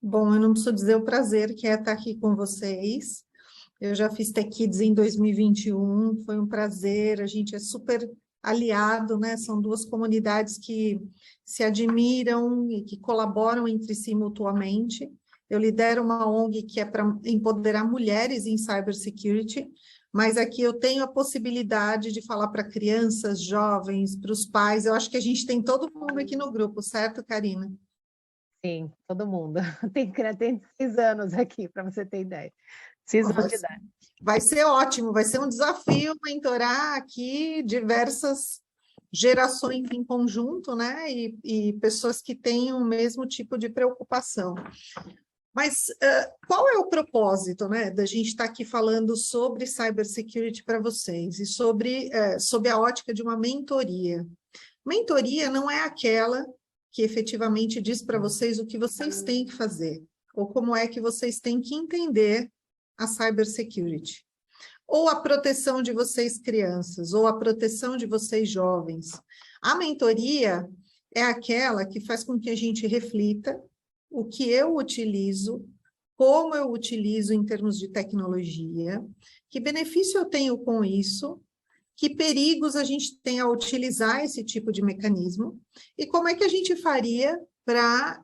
Bom, eu não preciso dizer o prazer que é estar aqui com vocês. Eu já fiz Tech Kids em 2021, foi um prazer, a gente é super aliado, né? São duas comunidades que se admiram e que colaboram entre si mutuamente. Eu lidero uma ONG que é para empoderar mulheres em cybersecurity, mas aqui eu tenho a possibilidade de falar para crianças, jovens, para os pais. Eu acho que a gente tem todo mundo aqui no grupo, certo, Karina? Sim, todo mundo. Tem 6 anos aqui, para você ter ideia. 6 anos de idade. Vai ser ótimo, vai ser um desafio mentorar aqui diversas gerações em conjunto, né? E pessoas que tenham o mesmo tipo de preocupação. Mas qual é o propósito, né, da gente estar aqui falando sobre cybersecurity para vocês e sobre a ótica de uma mentoria? Mentoria não é aquela que efetivamente diz para vocês o que vocês têm que fazer, ou como é que vocês têm que entender a cybersecurity. Ou a proteção de vocês crianças, ou a proteção de vocês jovens. A mentoria é aquela que faz com que a gente reflita o que eu utilizo, como eu utilizo em termos de tecnologia, que benefício eu tenho com isso, que perigos a gente tem ao utilizar esse tipo de mecanismo e como é que a gente faria para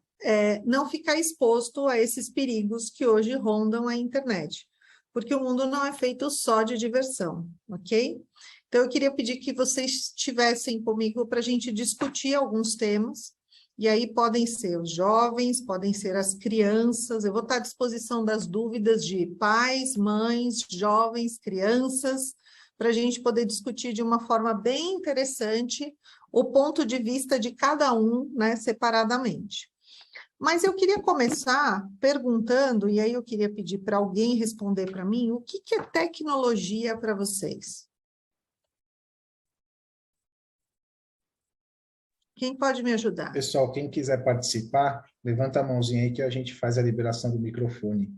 não ficar exposto a esses perigos que hoje rondam a internet. Porque o mundo não é feito só de diversão, ok? Então, eu queria pedir que vocês estivessem comigo para a gente discutir alguns temas, e aí podem ser os jovens, podem ser as crianças, eu vou estar à disposição das dúvidas de pais, mães, jovens, crianças, para a gente poder discutir de uma forma bem interessante o ponto de vista de cada um, né, separadamente. Mas eu queria começar perguntando, e aí eu queria pedir para alguém responder para mim, o que é tecnologia para vocês? Quem pode me ajudar? Pessoal, quem quiser participar, levanta a mãozinha aí que a gente faz a liberação do microfone.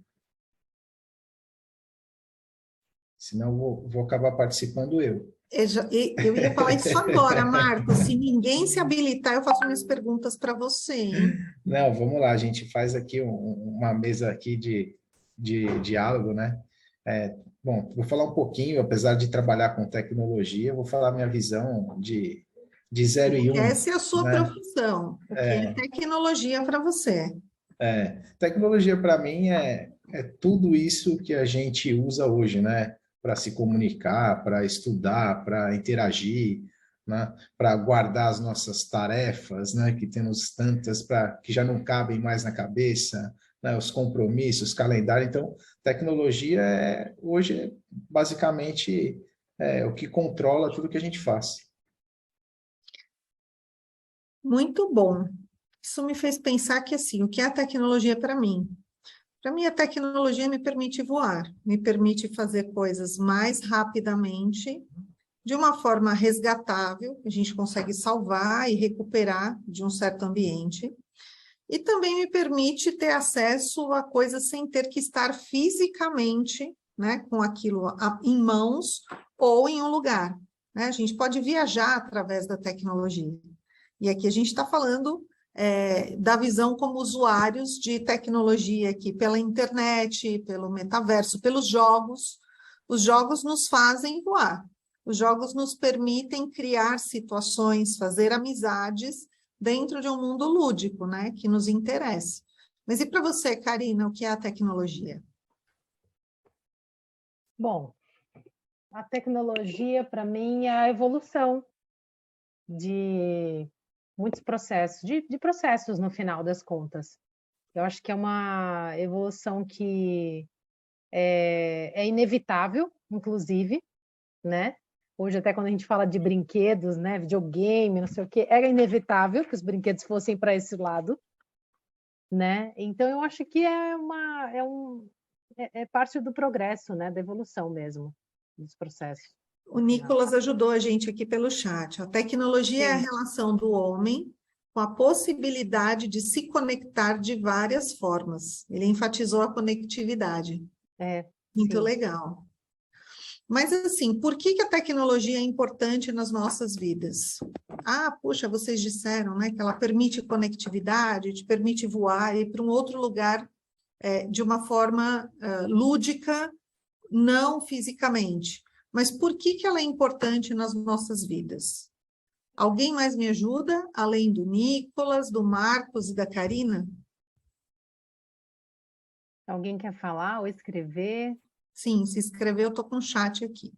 Senão eu vou acabar participando eu. Eu ia falar isso agora, Marcos. Se ninguém se habilitar, eu faço minhas perguntas para você, hein? Não, vamos lá, a gente faz aqui uma mesa aqui de diálogo, né? Bom, vou falar um pouquinho, apesar de trabalhar com tecnologia, vou falar minha visão de 0 e 1. Essa é a sua né? profissão, o que é tecnologia para você? Tecnologia para mim é tudo isso que a gente usa hoje, né? Para se comunicar, para estudar, para interagir, né? Para guardar as nossas tarefas, né? Que temos tantas que já não cabem mais na cabeça, né? Os compromissos, calendário. Então, tecnologia hoje é basicamente o que controla tudo que a gente faz. Muito bom. Isso me fez pensar que, assim, o que é a tecnologia para mim? Para mim, a tecnologia me permite voar, me permite fazer coisas mais rapidamente, de uma forma resgatável, a gente consegue salvar e recuperar de um certo ambiente, e também me permite ter acesso a coisas sem ter que estar fisicamente, né, com aquilo em mãos ou em um lugar, né? A gente pode viajar através da tecnologia. E aqui a gente está falando da visão como usuários de tecnologia aqui, pela internet, pelo metaverso, pelos jogos. Os jogos nos fazem voar. Os jogos nos permitem criar situações, fazer amizades dentro de um mundo lúdico, né, que nos interessa. Mas e para você, Karina, o que é a tecnologia? Bom, a tecnologia, para mim, é a evolução de muitos processos, de processos no final das contas. Eu acho que é uma evolução que é inevitável, inclusive, né? Hoje, até quando a gente fala de brinquedos, né, videogame, não sei o quê, era inevitável que os brinquedos fossem para esse lado, né? Então, eu acho que é parte do progresso, né, da evolução mesmo, dos processos. O Nicolas ajudou a gente aqui pelo chat. A tecnologia é a Sim. relação do homem com a possibilidade de se conectar de várias formas. Ele enfatizou a conectividade. Muito Sim. legal. Mas, assim, por que a tecnologia é importante nas nossas vidas? Ah, puxa, vocês disseram, né, que ela permite conectividade, te permite voar e ir para um outro lugar de uma forma lúdica, não fisicamente. Mas por que ela é importante nas nossas vidas? Alguém mais me ajuda, além do Nicolas, do Marcos e da Karina? Alguém quer falar ou escrever? Sim, se inscreveu, eu estou com o chat aqui.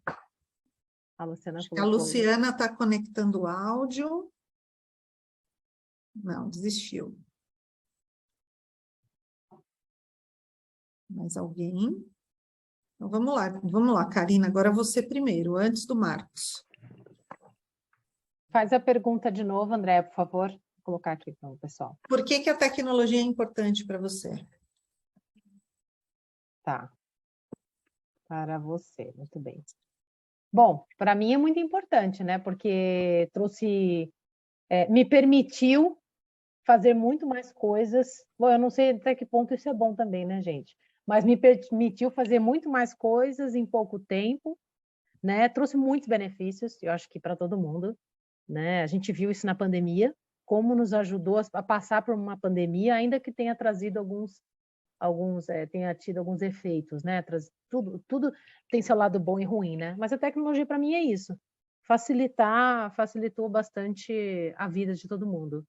A Luciana Acho que a colocou. Luciana está conectando o áudio. Não, desistiu. Mais alguém? Então, vamos lá, Karina, agora você primeiro, antes do Marcos. Faz a pergunta de novo, André, por favor. Vou colocar aqui para o pessoal. Por que a tecnologia é importante para você? Tá. Para você, muito bem. Bom, para mim é muito importante, né? Porque me permitiu fazer muito mais coisas. Bom, eu não sei até que ponto isso é bom também, né, gente? Mas me permitiu fazer muito mais coisas em pouco tempo, né? Trouxe muitos benefícios, eu acho que para todo mundo, né? A gente viu isso na pandemia, como nos ajudou a passar por uma pandemia, ainda que tenha trazido tenha tido alguns efeitos, né? Tudo tem seu lado bom e ruim, né? Mas a tecnologia para mim é isso. Facilitou bastante a vida de todo mundo.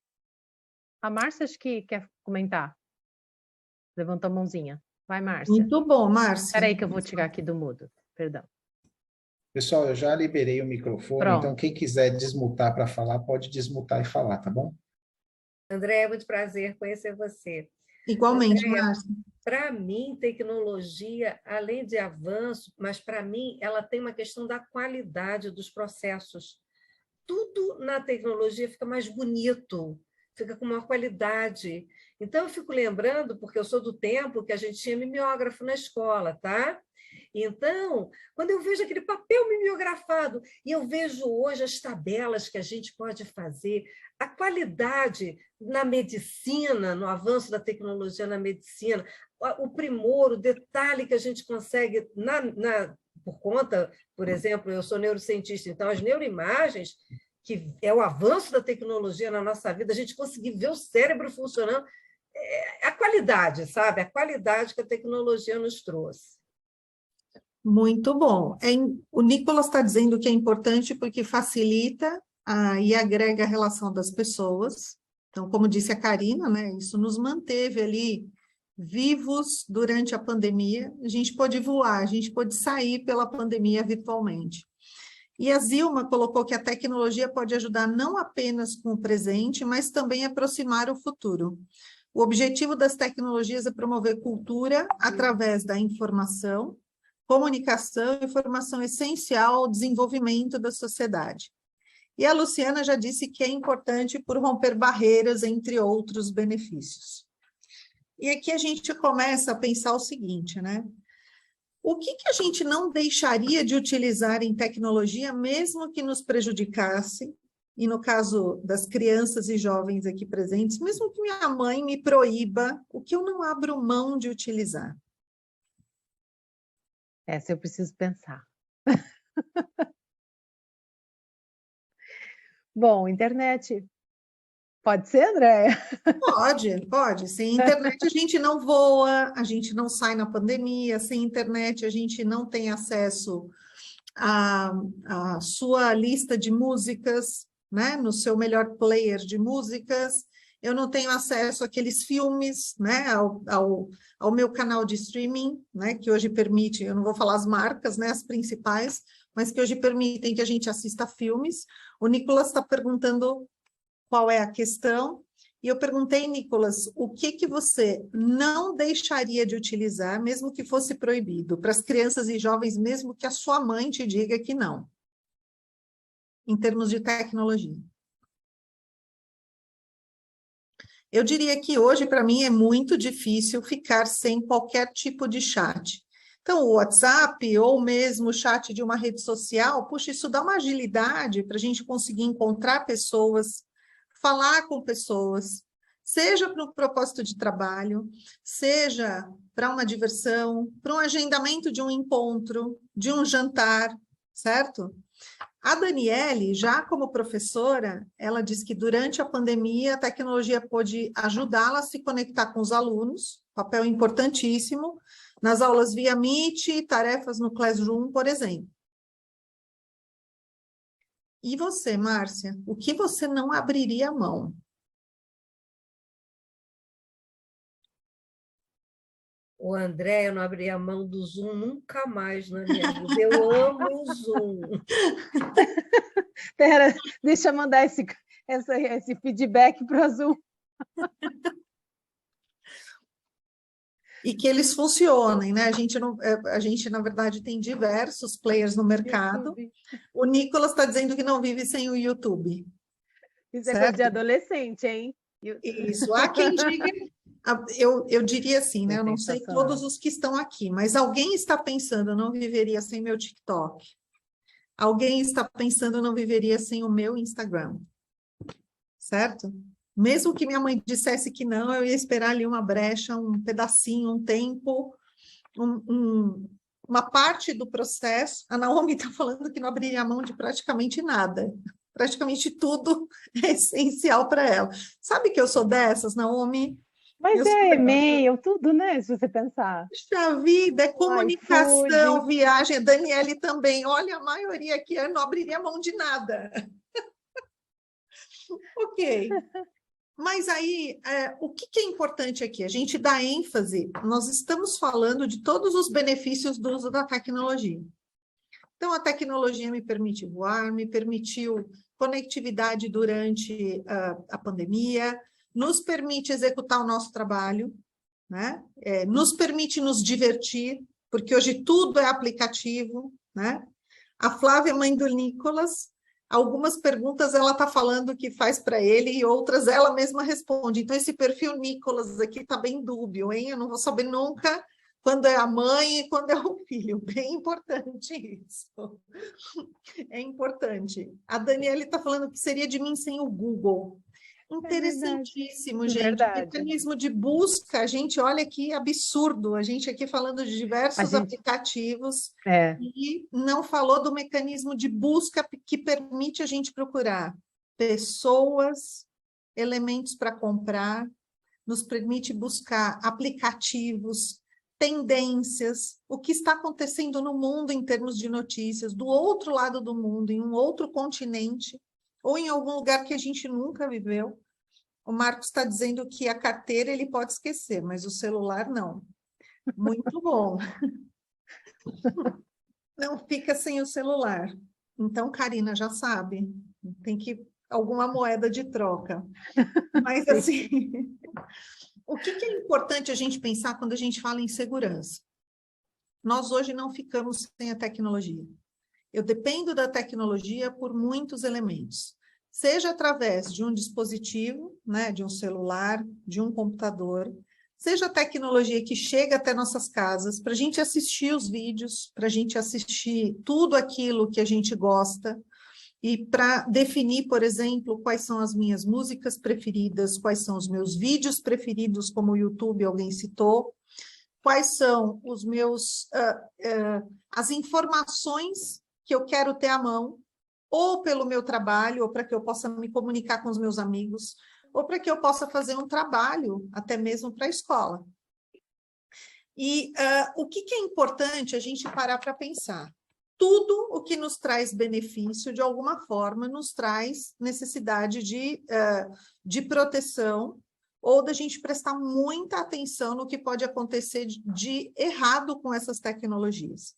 A Márcia acho que quer comentar. Levantou a mãozinha. Vai, Márcia. Muito bom, Márcia. Espera aí que eu vou tirar aqui do mudo. Perdão. Pessoal, eu já liberei o microfone, Pronto. então quem quiser desmutar para falar, pode desmutar e falar, tá bom? André, é muito prazer conhecer você. Igualmente, Andréia, Márcia. para mim, tecnologia, além de avanço, mas para mim ela tem uma questão da qualidade dos processos. Tudo na tecnologia fica mais bonito, fica com maior qualidade. Então, eu fico lembrando, porque eu sou do tempo que a gente tinha mimeógrafo na escola, tá? Então, quando eu vejo aquele papel mimeografado e eu vejo hoje as tabelas que a gente pode fazer, a qualidade na medicina, no avanço da tecnologia na medicina, o primor, o detalhe que a gente consegue por conta, por exemplo, eu sou neurocientista, então as neuroimagens, que é o avanço da tecnologia na nossa vida, a gente conseguir ver o cérebro funcionando, a qualidade, sabe? A qualidade que a tecnologia nos trouxe. Muito bom. O Nicolas está dizendo que é importante porque facilita e agrega a relação das pessoas. Então, como disse a Karina, né, isso nos manteve ali vivos durante a pandemia. A gente pôde voar, a gente pôde sair pela pandemia virtualmente. E a Zilma colocou que a tecnologia pode ajudar não apenas com o presente, mas também aproximar o futuro. O objetivo das tecnologias é promover cultura através da informação, comunicação e informação essencial ao desenvolvimento da sociedade. E a Luciana já disse que é importante por romper barreiras, entre outros benefícios. E aqui a gente começa a pensar o seguinte, né? O que a gente não deixaria de utilizar em tecnologia, mesmo que nos prejudicasse, e no caso das crianças e jovens aqui presentes, mesmo que minha mãe me proíba, o que eu não abro mão de utilizar? Essa eu preciso pensar. Bom, internet. Pode ser, Andréia? Pode. Sem internet a gente não voa, a gente não sai na pandemia, sem internet a gente não tem acesso à sua lista de músicas, né? No seu melhor player de músicas. Eu não tenho acesso àqueles filmes, né? Ao meu canal de streaming, né? Que hoje permite, eu não vou falar as marcas, né? As principais, mas que hoje permitem que a gente assista filmes. O Nicolas está perguntando qual é a questão, e eu perguntei, Nicolas, o que você não deixaria de utilizar, mesmo que fosse proibido, para as crianças e jovens, mesmo que a sua mãe te diga que não, em termos de tecnologia? Eu diria que hoje, para mim, é muito difícil ficar sem qualquer tipo de chat. Então, o WhatsApp ou mesmo o chat de uma rede social, puxa, isso dá uma agilidade para a gente conseguir encontrar pessoas, falar com pessoas, seja para um propósito de trabalho, seja para uma diversão, para um agendamento de um encontro, de um jantar, certo? A Daniele, já como professora, ela diz que durante a pandemia a tecnologia pôde ajudá-la a se conectar com os alunos, papel importantíssimo, nas aulas via Meet, tarefas no Classroom, por exemplo. E você, Márcia, o que você não abriria a mão? O André, eu não abri a mão do Zoom nunca mais na minha vida. Eu amo o Zoom. Espera, deixa eu mandar esse feedback para o Zoom. E que eles funcionem, né? A gente, na verdade, tem diversos players no mercado. YouTube. O Nicolas está dizendo que não vive sem o YouTube. Isso é coisa de adolescente, hein? Isso. Há quem diga... Eu diria assim, né? Eu não sei todos os que estão aqui, mas alguém está pensando, eu não viveria sem meu TikTok. Alguém está pensando, eu não viveria sem o meu Instagram. Certo? Mesmo que minha mãe dissesse que não, eu ia esperar ali uma brecha, um pedacinho, um tempo, uma parte do processo. A Naomi está falando que não abriria a mão de praticamente nada. Praticamente tudo é essencial para ela. Sabe que eu sou dessas, Naomi? Mas é e-mail, tudo, né? Se você pensar. Puxa vida, é comunicação, viagem. A Daniele também. Olha, a maioria aqui eu não abriria mão de nada. Ok. Mas aí, o que é importante aqui? A gente dá ênfase, nós estamos falando de todos os benefícios do uso da tecnologia. Então, a tecnologia me permite voar, me permitiu conectividade durante a pandemia, nos permite executar o nosso trabalho, né? Nos permite nos divertir, porque hoje tudo é aplicativo, né? A Flávia, mãe do Nicolas, algumas perguntas ela está falando que faz para ele e outras ela mesma responde. Então, esse perfil Nicolas aqui está bem dúbio, hein? Eu não vou saber nunca quando é a mãe e quando é o filho. Bem importante isso. É importante. A Daniela está falando que seria de mim sem o Google. Interessantíssimo, gente. Verdade. O mecanismo de busca, a gente olha que absurdo. A gente aqui falando de diversos aplicativos e não falou do mecanismo de busca que permite a gente procurar pessoas, elementos para comprar, nos permite buscar aplicativos, tendências, o que está acontecendo no mundo em termos de notícias, do outro lado do mundo, em um outro continente, ou em algum lugar que a gente nunca viveu. O Marcos está dizendo que a carteira ele pode esquecer, mas o celular não. Muito bom. Não fica sem o celular. Então, Karina já sabe, tem que alguma moeda de troca. Mas, assim, o que é importante a gente pensar quando a gente fala em segurança? Nós hoje não ficamos sem a tecnologia. Eu dependo da tecnologia por muitos elementos, seja através de um dispositivo, né, de um celular, de um computador, seja a tecnologia que chega até nossas casas para a gente assistir os vídeos, para a gente assistir tudo aquilo que a gente gosta e para definir, por exemplo, quais são as minhas músicas preferidas, quais são os meus vídeos preferidos, como o YouTube alguém citou, quais são os meus as informações que eu quero ter à mão, ou pelo meu trabalho, ou para que eu possa me comunicar com os meus amigos, ou para que eu possa fazer um trabalho, até mesmo para a escola. E o que é importante a gente parar para pensar? Tudo o que nos traz benefício, de alguma forma, nos traz necessidade de proteção, ou da gente prestar muita atenção no que pode acontecer de errado com essas tecnologias.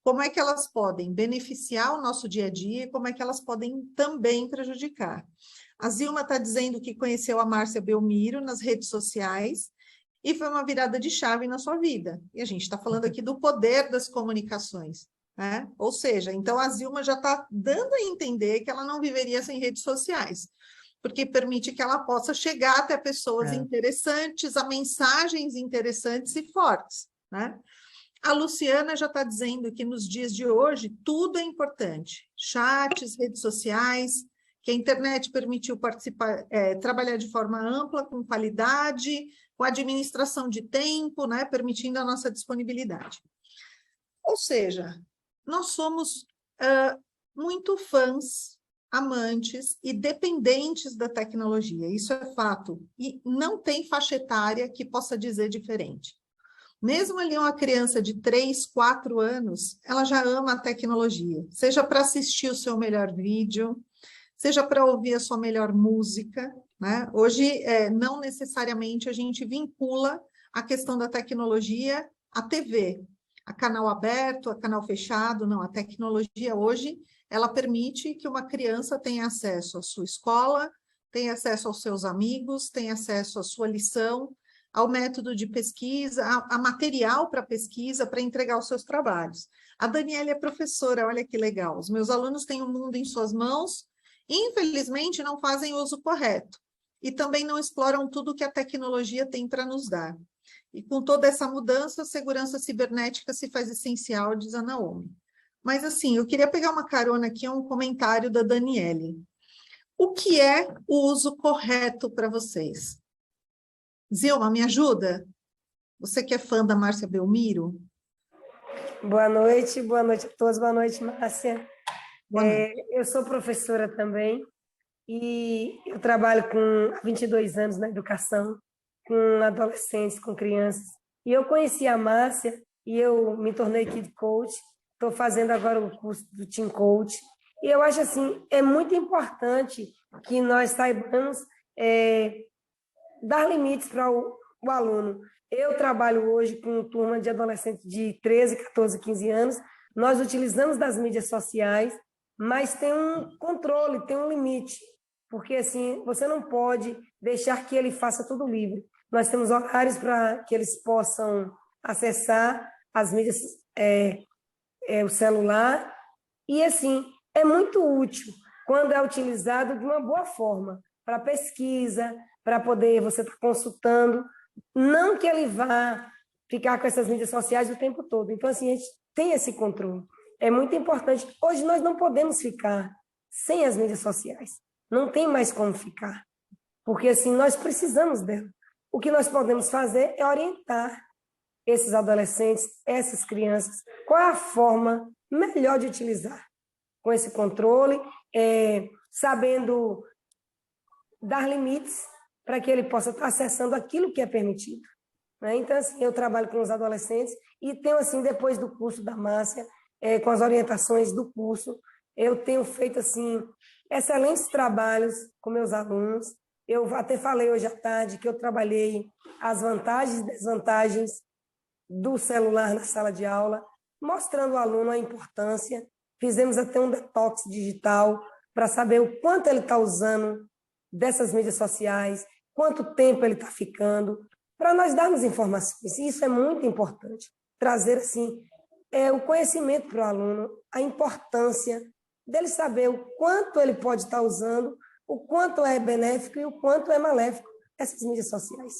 Como é que elas podem beneficiar o nosso dia a dia e como é que elas podem também prejudicar. A Zilma está dizendo que conheceu a Márcia Belmiro nas redes sociais e foi uma virada de chave na sua vida. E a gente está falando aqui do poder das comunicações, né? Ou seja, então a Zilma já está dando a entender que ela não viveria sem redes sociais, porque permite que ela possa chegar até pessoas interessantes, a mensagens interessantes e fortes, né? A Luciana já está dizendo que nos dias de hoje tudo é importante. Chats, redes sociais, que a internet permitiu participar, trabalhar de forma ampla, com qualidade, com administração de tempo, né, permitindo a nossa disponibilidade. Ou seja, nós somos muito fãs, amantes e dependentes da tecnologia, isso é fato, e não tem faixa etária que possa dizer diferente. Mesmo ali uma criança de 3, 4 anos, ela já ama a tecnologia, seja para assistir o seu melhor vídeo, seja para ouvir a sua melhor música, né? Hoje, não necessariamente a gente vincula a questão da tecnologia à TV, a canal aberto, a canal fechado, não, a tecnologia hoje, ela permite que uma criança tenha acesso à sua escola, tenha acesso aos seus amigos, tenha acesso à sua lição, ao método de pesquisa, a material para pesquisa, para entregar os seus trabalhos. A Daniela é professora, olha que legal. Os meus alunos têm o mundo em suas mãos, infelizmente não fazem uso correto e também não exploram tudo que a tecnologia tem para nos dar. E com toda essa mudança, a segurança cibernética se faz essencial, diz a Naomi. Mas assim, eu queria pegar uma carona aqui a um comentário da Daniele. O que é o uso correto para vocês? Zilma, me ajuda? Você que é fã da Márcia Belmiro? Boa noite a todos, boa noite, Márcia. Boa noite. Eu sou professora também e eu trabalho há 22 anos na educação, com adolescentes, com crianças. E eu conheci a Márcia e eu me tornei Kid Coach, estou fazendo agora o curso do Team Coach. E eu acho assim, é muito importante que nós saibamos dar limites para o aluno. Eu trabalho hoje com uma turma de adolescentes de 13, 14, 15 anos. Nós utilizamos das mídias sociais, mas tem um controle, tem um limite. Porque, assim, você não pode deixar que ele faça tudo livre. Nós temos horários para que eles possam acessar as mídias, o celular. E, assim, é muito útil quando é utilizado de uma boa forma, para pesquisa, para poder você estar consultando, não que ele vá ficar com essas mídias sociais o tempo todo. Então, assim, a gente tem esse controle. É muito importante. Hoje nós não podemos ficar sem as mídias sociais. Não tem mais como ficar. Porque, assim, nós precisamos dela. O que nós podemos fazer é orientar esses adolescentes, essas crianças, qual é a forma melhor de utilizar. Com esse controle, sabendo dar limites para que ele possa estar acessando aquilo que é permitido. Né? Então, assim, eu trabalho com os adolescentes e tenho, assim, depois do curso da Márcia, com as orientações do curso, eu tenho feito, assim, excelentes trabalhos com meus alunos. Eu até falei hoje à tarde que eu trabalhei as vantagens e desvantagens do celular na sala de aula, mostrando ao aluno a importância. Fizemos até um detox digital para saber o quanto ele está usando dessas mídias sociais, quanto tempo ele está ficando, para nós darmos informações. E isso é muito importante, trazer assim, o conhecimento para o aluno, a importância dele saber o quanto ele pode estar usando, o quanto é benéfico e o quanto é maléfico essas mídias sociais.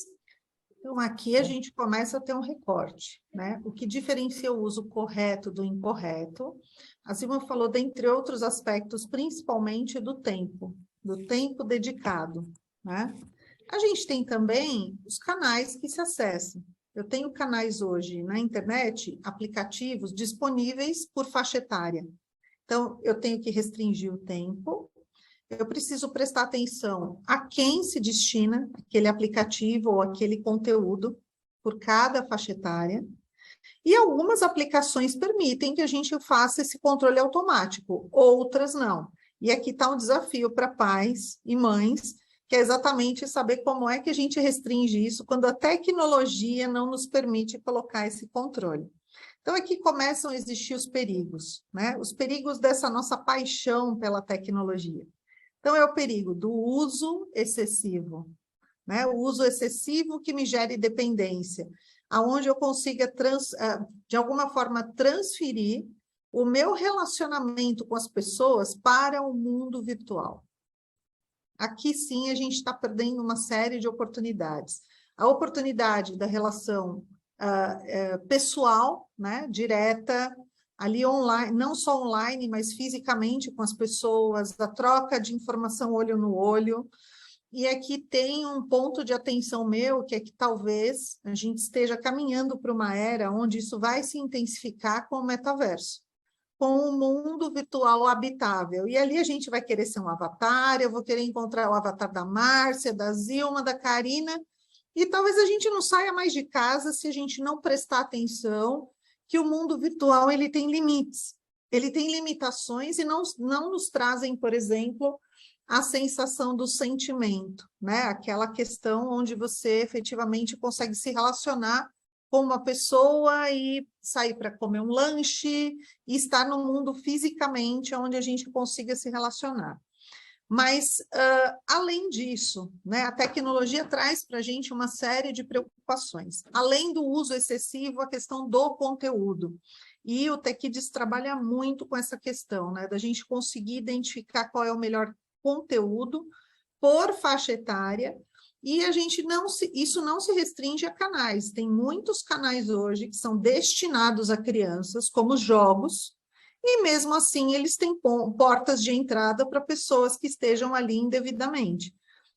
Então, aqui a gente começa a ter um recorte, né? O que diferencia o uso correto do incorreto. A Silvia falou, dentre outros aspectos, principalmente do tempo dedicado, né? A gente tem também os canais que se acessam. Eu tenho canais hoje na internet, aplicativos disponíveis por faixa etária. Então, eu tenho que restringir o tempo, eu preciso prestar atenção a quem se destina aquele aplicativo ou aquele conteúdo por cada faixa etária. E algumas aplicações permitem que a gente faça esse controle automático, outras não. E aqui está um desafio para pais e mães, que é exatamente saber como é que a gente restringe isso quando a tecnologia não nos permite colocar esse controle. Então, aqui começam a existir os perigos, né? Os perigos dessa nossa paixão pela tecnologia. Então, é o perigo do uso excessivo, né? O uso excessivo que me gere dependência, aonde eu consiga, de alguma forma, transferir o meu relacionamento com as pessoas para o mundo virtual. Aqui, sim, a gente está perdendo uma série de oportunidades. A oportunidade da relação pessoal, né, direta, ali online, não só online, mas fisicamente com as pessoas, a troca de informação olho no olho. E aqui tem um ponto de atenção meu, que é que talvez a gente esteja caminhando para uma era onde isso vai se intensificar com o metaverso, com o mundo virtual habitável. E ali a gente vai querer ser um avatar, eu vou querer encontrar o avatar da Márcia, da Zilma, da Karina, e talvez a gente não saia mais de casa se a gente não prestar atenção que o mundo virtual ele tem limites, ele tem limitações e não nos trazem, por exemplo, a sensação do sentimento, né? Aquela questão onde você efetivamente consegue se relacionar com uma pessoa e sair para comer um lanche e estar no mundo fisicamente onde a gente consiga se relacionar. Mas, além disso, né, a tecnologia traz para a gente uma série de preocupações. Além do uso excessivo, a questão do conteúdo. E o TechDiz trabalha muito com essa questão, né, da gente conseguir identificar qual é o melhor conteúdo por faixa etária, e a gente isso não se restringe a canais. Tem muitos canais hoje que são destinados a crianças, como jogos, e mesmo assim eles têm portas de entrada para pessoas que estejam ali indevidamente.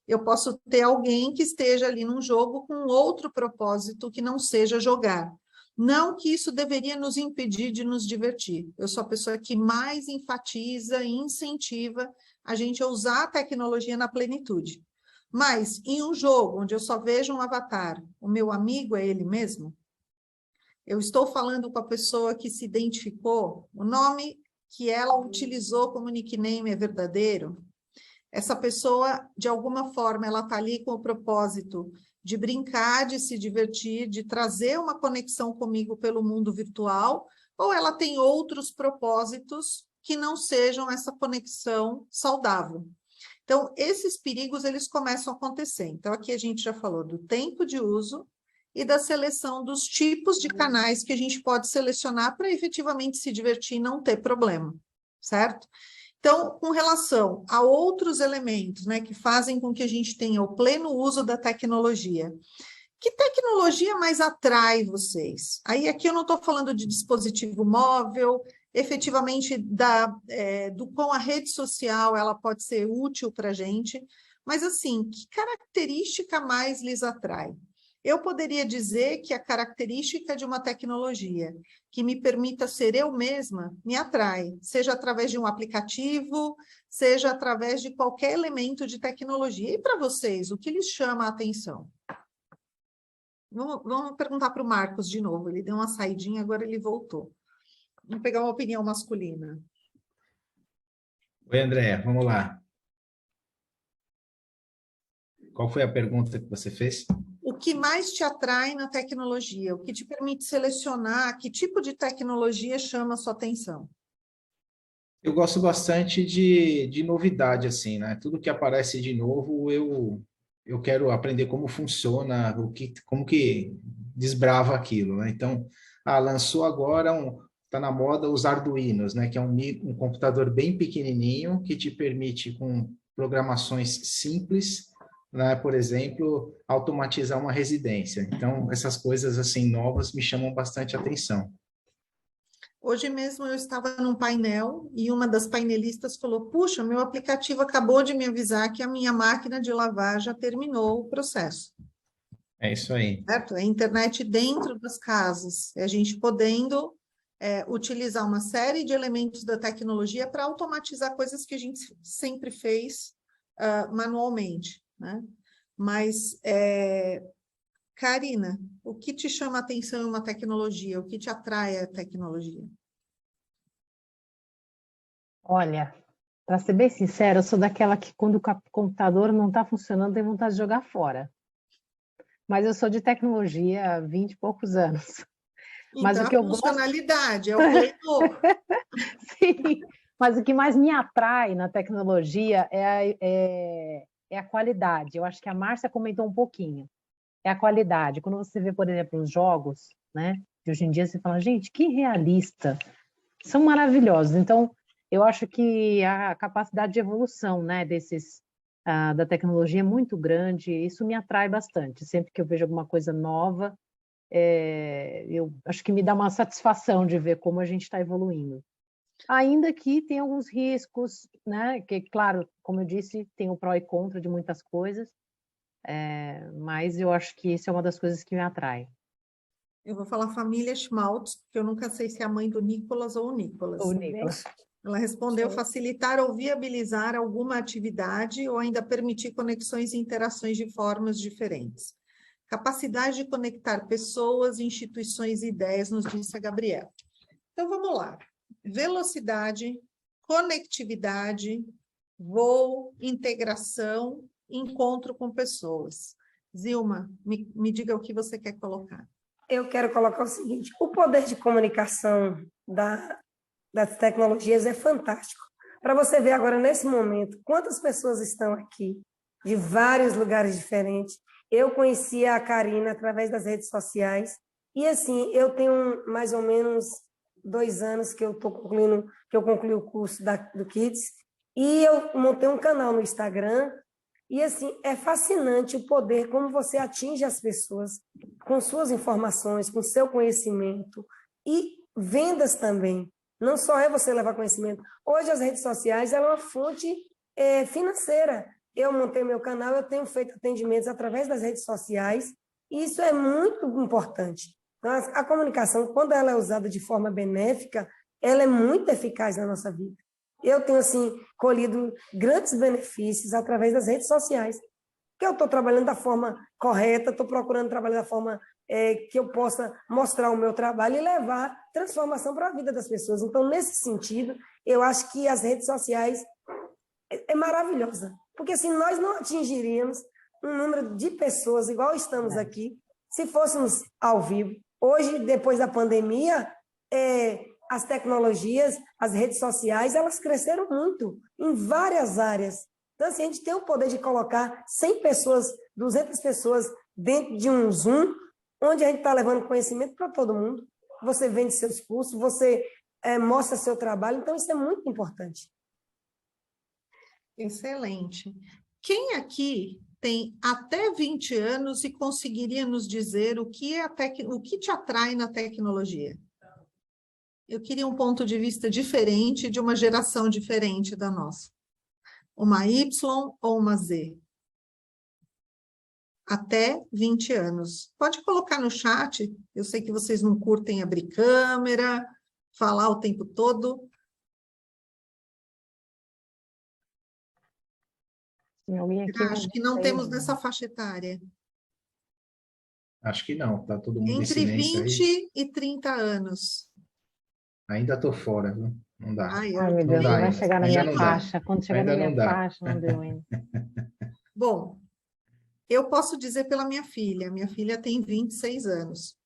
Eu posso ter alguém que esteja ali num jogo com outro propósito que não seja jogar. Não que isso deveria nos impedir de nos divertir. Eu sou a pessoa que mais enfatiza e incentiva a gente a usar a tecnologia na plenitude. Mas em um jogo onde eu só vejo um avatar, o meu amigo é ele mesmo? Eu estou falando com a pessoa que se identificou, o nome que ela utilizou como nickname é verdadeiro? Essa pessoa, de alguma forma, ela está ali com o propósito de brincar, de se divertir, de trazer uma conexão comigo pelo mundo virtual, ou ela tem outros propósitos que não sejam essa conexão saudável? Então, esses perigos, eles começam a acontecer. Então, aqui a gente já falou do tempo de uso e da seleção dos tipos de canais que a gente pode selecionar para efetivamente se divertir e não ter problema, certo? Então, com relação a outros elementos, né, que fazem com que a gente tenha o pleno uso da tecnologia, que tecnologia mais atrai vocês? Aí aqui eu não estou falando de dispositivo móvel, efetivamente do quão a rede social ela pode ser útil para a gente, mas assim, que característica mais lhes atrai? Eu poderia dizer que a característica de uma tecnologia que me permita ser eu mesma me atrai, seja através de um aplicativo, seja através de qualquer elemento de tecnologia. E para vocês, o que lhes chama a atenção? Vamos perguntar para o Marcos de novo, ele deu uma saidinha, agora ele voltou. Vamos pegar uma opinião masculina. Oi, André, vamos lá. Qual foi a pergunta que você fez? O que mais te atrai na tecnologia? O que te permite selecionar? Que tipo de tecnologia chama a sua atenção? Eu gosto bastante de novidade, assim, né? Tudo que aparece de novo, eu quero aprender como funciona, como que desbrava aquilo, né? Então, lançou agora tá na moda os Arduinos, né? Que é um computador bem pequenininho que te permite, com programações simples, né? Por exemplo, automatizar uma residência. Então, essas coisas assim novas me chamam bastante atenção. Hoje mesmo eu estava num painel e uma das painelistas falou: puxa, meu aplicativo acabou de me avisar que a minha máquina de lavar já terminou o processo. É isso aí. Certo? É a internet dentro das casas, é a gente podendo utilizar uma série de elementos da tecnologia para automatizar coisas que a gente sempre fez manualmente, né? Mas, Karina, o que te chama a atenção em uma tecnologia? O que te atrai a tecnologia? Olha, para ser bem sincera, eu sou daquela que quando o computador não está funcionando, tem vontade de jogar fora. Mas eu sou de tecnologia há 20 e poucos anos. Mas então, o que eu funcionalidade, é o Play Store. Sim, mas o que mais me atrai na tecnologia é a qualidade. Eu acho que a Márcia comentou um pouquinho. É a qualidade. Quando você vê, por exemplo, os jogos, né? De hoje em dia, você fala, gente, que realista. São maravilhosos. Então, eu acho que a capacidade de evolução, né, da tecnologia é muito grande. Isso me atrai bastante. Sempre que eu vejo alguma coisa nova, eu acho que me dá uma satisfação de ver como a gente está evoluindo. Ainda que tem alguns riscos, né? Que, claro, como eu disse, tem o pró e contra de muitas coisas, mas eu acho que isso é uma das coisas que me atrai. Eu vou falar família Schmaltz, porque eu nunca sei se é a mãe do Nicolas ou o Nicolas. O Nicolas. Ela respondeu facilitar ou viabilizar alguma atividade ou ainda permitir conexões e interações de formas diferentes. Capacidade de conectar pessoas, instituições e ideias, nos disse a Gabriela. Então, vamos lá. Velocidade, conectividade, voo, integração, encontro com pessoas. Zilma, me diga o que você quer colocar. Eu quero colocar o seguinte: o poder de comunicação das tecnologias é fantástico. Para você ver agora, nesse momento, quantas pessoas estão aqui, de vários lugares diferentes. Eu conheci a Karina através das redes sociais, e assim, eu tenho mais ou menos 2 anos que eu concluí o curso do Kids, e eu montei um canal no Instagram, e assim, é fascinante o poder, como você atinge as pessoas com suas informações, com seu conhecimento, e vendas também. Não só é você levar conhecimento. Hoje as redes sociais é uma fonte financeira. Eu montei meu canal, eu tenho feito atendimentos através das redes sociais, e isso é muito importante. Então, a comunicação, quando ela é usada de forma benéfica, ela é muito eficaz na nossa vida. Eu tenho, assim, colhido grandes benefícios através das redes sociais, porque eu estou trabalhando da forma correta, estou procurando trabalhar da forma que eu possa mostrar o meu trabalho e levar transformação para a vida das pessoas. Então, nesse sentido, eu acho que as redes sociais é maravilhosa, porque assim, nós não atingiríamos um número de pessoas igual estamos aqui se fôssemos ao vivo. Hoje, depois da pandemia, as tecnologias, as redes sociais, elas cresceram muito em várias áreas. Então, assim, a gente tem o poder de colocar 100 pessoas, 200 pessoas dentro de um Zoom, onde a gente está levando conhecimento para todo mundo. Você vende seus cursos, você mostra seu trabalho, então isso é muito importante. Excelente. Quem aqui tem até 20 anos e conseguiria nos dizer o que te atrai na tecnologia? Eu queria um ponto de vista diferente, de uma geração diferente da nossa. Uma Y ou uma Z? Até 20 anos. Pode colocar no chat, eu sei que vocês não curtem abrir câmera, falar o tempo todo. Acho que não temos nessa faixa etária. Acho que não, tá todo mundo Entre em silêncio 20 aí. e 30 anos. Ainda estou fora, viu? Não dá. Ai, meu Deus, não vai chegar na ainda minha não faixa. dá. Quando chegar Ainda na não minha dá. faixa, não deu ainda. Bom, eu posso dizer pela minha filha. Minha filha tem 26 anos.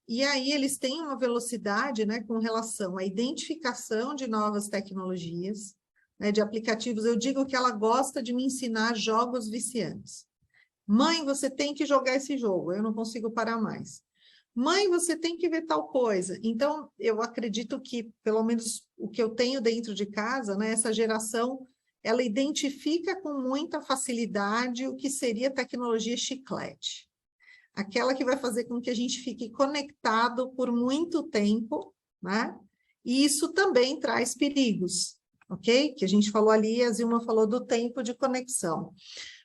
E aí eles têm uma velocidade, né, com relação à identificação de novas tecnologias, né, de aplicativos. Eu digo que ela gosta de me ensinar jogos viciantes. Mãe, você tem que jogar esse jogo, eu não consigo parar mais. Mãe, você tem que ver tal coisa. Então, eu acredito que, pelo menos o que eu tenho dentro de casa, né, essa geração, ela identifica com muita facilidade o que seria tecnologia chiclete. Aquela que vai fazer com que a gente fique conectado por muito tempo, né? E isso também traz perigos, ok? Que a gente falou ali, a Zilma falou do tempo de conexão.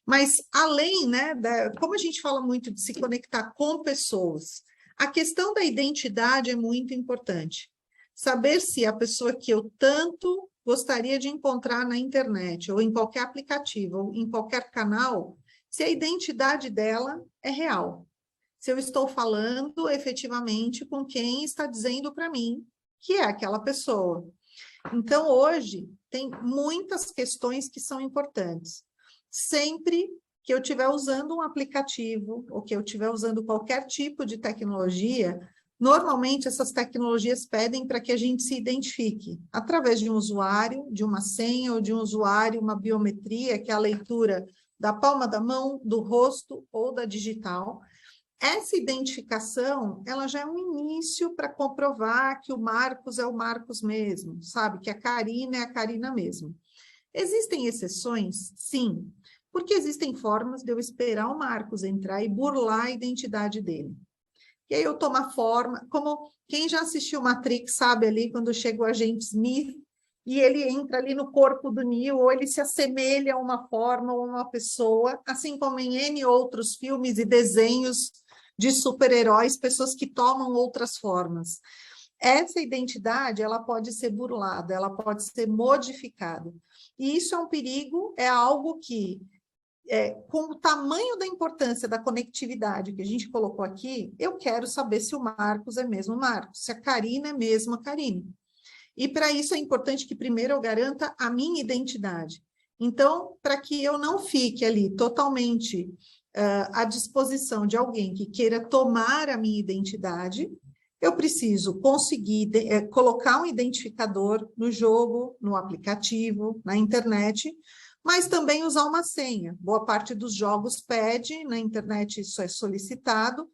Mas além, né, como a gente fala muito de se conectar com pessoas, a questão da identidade é muito importante. Saber se a pessoa que eu tanto gostaria de encontrar na internet, ou em qualquer aplicativo, ou em qualquer canal, se a identidade dela é real. Se eu estou falando efetivamente com quem está dizendo para mim que é aquela pessoa. Então, hoje, tem muitas questões que são importantes. Sempre que eu estiver usando um aplicativo, ou que eu estiver usando qualquer tipo de tecnologia, normalmente essas tecnologias pedem para que a gente se identifique através de um usuário, de uma senha, ou de um usuário, uma biometria, que é a leitura da palma da mão, do rosto ou da digital. Essa identificação, ela já é um início para comprovar que o Marcos é o Marcos mesmo, sabe? Que a Karina é a Karina mesmo. Existem exceções? Sim, porque existem formas de eu esperar o Marcos entrar e burlar a identidade dele. e aí eu tomo a forma, como quem já assistiu Matrix sabe ali, quando chega o agente Smith, e ele entra ali no corpo do Neo, ou ele se assemelha a uma forma ou uma pessoa, assim como em N outros filmes e desenhos de super-heróis, pessoas que tomam outras formas. Essa identidade, ela pode ser burlada, ela pode ser modificada. E isso é um perigo, é algo que, com o tamanho da importância da conectividade que a gente colocou aqui, eu quero saber se o Marcos é mesmo Marcos, se a Karina é mesmo a Karina. E para isso é importante que primeiro eu garanta a minha identidade. Então, para que eu não fique ali totalmente à disposição de alguém que queira tomar a minha identidade, eu preciso conseguir colocar um identificador no jogo, no aplicativo, na internet, mas também usar uma senha. Boa parte dos jogos pede, na internet isso é solicitado.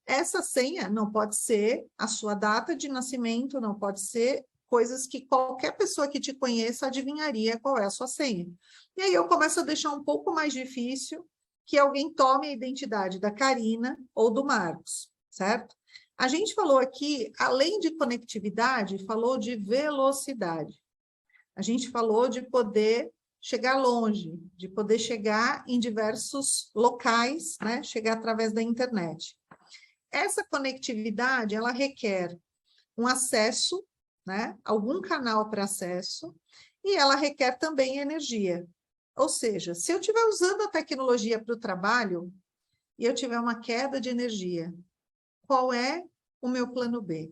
Essa senha não pode ser a sua data de nascimento, não pode ser coisas que qualquer pessoa que te conheça adivinharia qual é a sua senha. E aí eu começo a deixar um pouco mais difícil que alguém tome a identidade da Karina ou do Marcos, certo? A gente falou aqui, além de conectividade, falou de velocidade. A gente falou de poder chegar longe, de poder chegar em diversos locais, né? Chegar através da internet. Essa conectividade, ela requer um acesso, né? Algum canal para acesso, e ela requer também energia. Ou seja, se eu estiver usando a tecnologia para o trabalho e eu tiver uma queda de energia, qual é o meu plano B?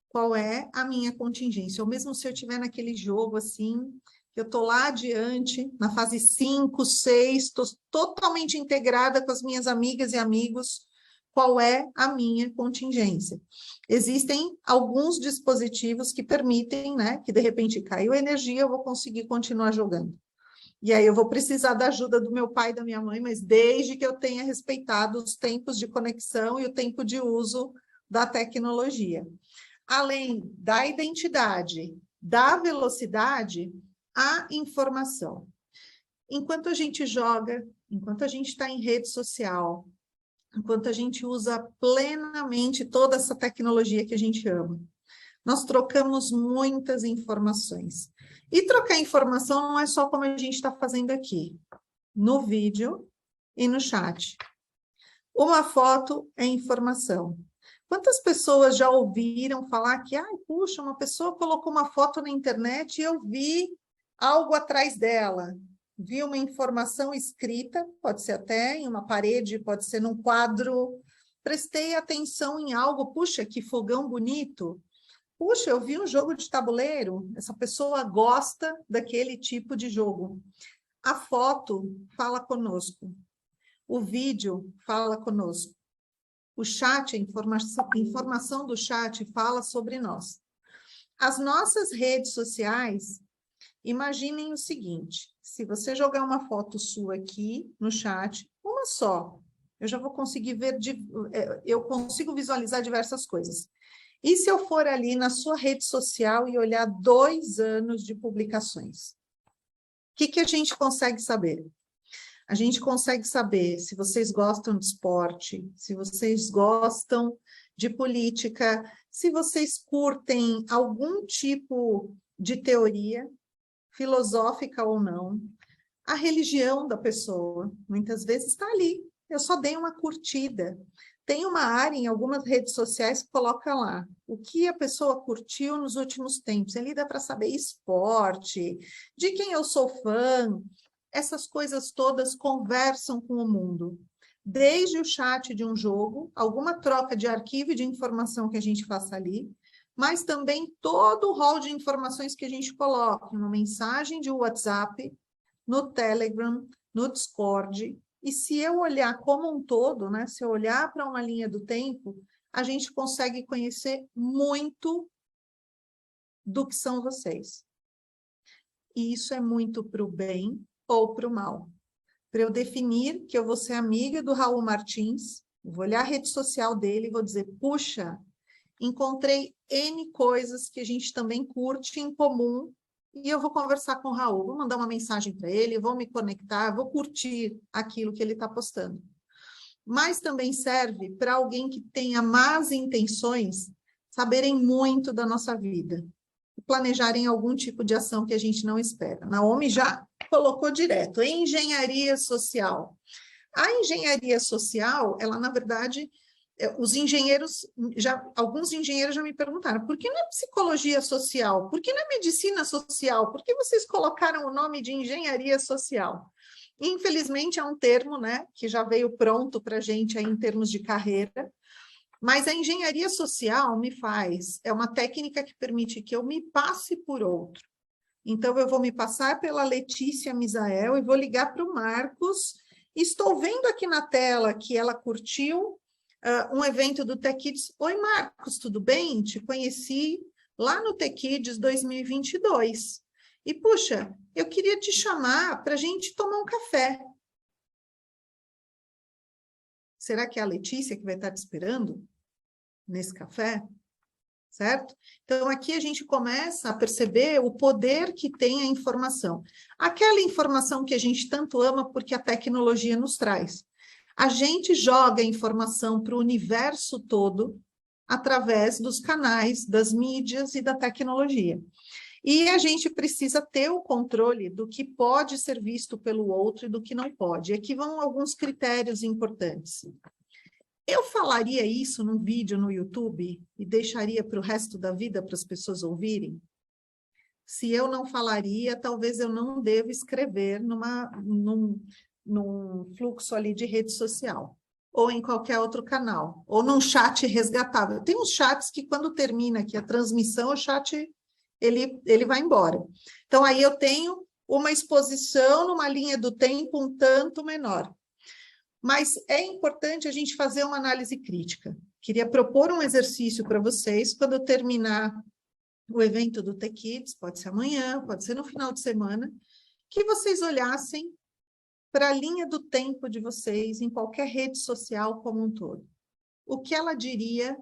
Qual é a minha contingência? Ou mesmo se eu estiver naquele jogo assim, eu estou lá adiante, na fase 5, 6, estou totalmente integrada com as minhas amigas e amigos, qual é a minha contingência? Existem alguns dispositivos que permitem, né, que de repente caiu energia, eu vou conseguir continuar jogando. E aí eu vou precisar da ajuda do meu pai e da minha mãe, mas desde que eu tenha respeitado os tempos de conexão e o tempo de uso da tecnologia. Além da identidade, da velocidade, a informação. Enquanto a gente joga, enquanto a gente está em rede social, enquanto a gente usa plenamente toda essa tecnologia que a gente ama, nós trocamos muitas informações. E trocar informação não é só como a gente está fazendo aqui, no vídeo e no chat. Uma foto é informação. Quantas pessoas já ouviram falar que, puxa, uma pessoa colocou uma foto na internet e eu vi algo atrás dela. Vi uma informação escrita, pode ser até em uma parede, pode ser num quadro. Prestei atenção em algo, puxa, que fogão bonito. Puxa, eu vi um jogo de tabuleiro, essa pessoa gosta daquele tipo de jogo. A foto fala conosco, o vídeo fala conosco. O chat, a informação do chat fala sobre nós. As nossas redes sociais, imaginem o seguinte, se você jogar uma foto sua aqui no chat, uma só, eu já vou conseguir ver, eu consigo visualizar diversas coisas. E se eu for ali na sua rede social e olhar 2 anos de publicações? O que a gente consegue saber? A gente consegue saber se vocês gostam de esporte, se vocês gostam de política, se vocês curtem algum tipo de teoria, filosófica ou não, a religião da pessoa, muitas vezes está ali, eu só dei uma curtida. Tem uma área em algumas redes sociais que coloca lá o que a pessoa curtiu nos últimos tempos. Ali dá para saber esporte, de quem eu sou fã. Essas coisas todas conversam com o mundo. Desde o chat de um jogo, alguma troca de arquivo e de informação que a gente faça ali, mas também todo o rol de informações que a gente coloca numa mensagem de WhatsApp, no Telegram, no Discord. E se eu olhar como um todo, né, se eu olhar para uma linha do tempo, a gente consegue conhecer muito do que são vocês. E isso é muito para o bem ou para o mal. Para eu definir que eu vou ser amiga do Raul Martins, vou olhar a rede social dele e vou dizer, puxa, encontrei N coisas que a gente também curte em comum e eu vou conversar com o Raul, vou mandar uma mensagem para ele, vou me conectar, vou curtir aquilo que ele está postando. mas também serve para alguém que tenha más intenções saberem muito da nossa vida, planejarem algum tipo de ação que a gente não espera. Naomi já colocou direto, engenharia social. A engenharia social, ela, na verdade, os engenheiros, alguns engenheiros já me perguntaram, por que não é psicologia social? Por que não é medicina social? Por que vocês colocaram o nome de engenharia social? Infelizmente, é um termo, né, que já veio pronto para a gente aí em termos de carreira, mas a engenharia social é uma técnica que permite que eu me passe por outro. Então, eu vou me passar pela Letícia Misael e vou ligar para o Marcos. Estou vendo aqui na tela que ela curtiu um evento do TechKids. Oi, Marcos, tudo bem? Te conheci lá no TechKids 2022. E, puxa, eu queria te chamar para a gente tomar um café. Será que é a Letícia que vai estar te esperando nesse café? Certo? Então, aqui a gente começa a perceber o poder que tem a informação. Aquela informação que a gente tanto ama porque a tecnologia nos traz. A gente joga a informação para o universo todo através dos canais, das mídias e da tecnologia. E a gente precisa ter o controle do que pode ser visto pelo outro e do que não pode. Aqui vão alguns critérios importantes. Eu falaria isso num vídeo no YouTube e deixaria para o resto da vida para as pessoas ouvirem? Se eu não falaria, talvez eu não deva escrever num fluxo ali de rede social, ou em qualquer outro canal, ou num chat resgatável. Tem uns chats que quando termina aqui a transmissão, o chat ele vai embora. Então, aí eu tenho uma exposição numa linha do tempo um tanto menor. Mas é importante a gente fazer uma análise crítica. Queria propor um exercício para vocês, quando eu terminar o evento do TechKids, pode ser amanhã, pode ser no final de semana, que vocês olhassem para a linha do tempo de vocês em qualquer rede social como um todo. O que ela diria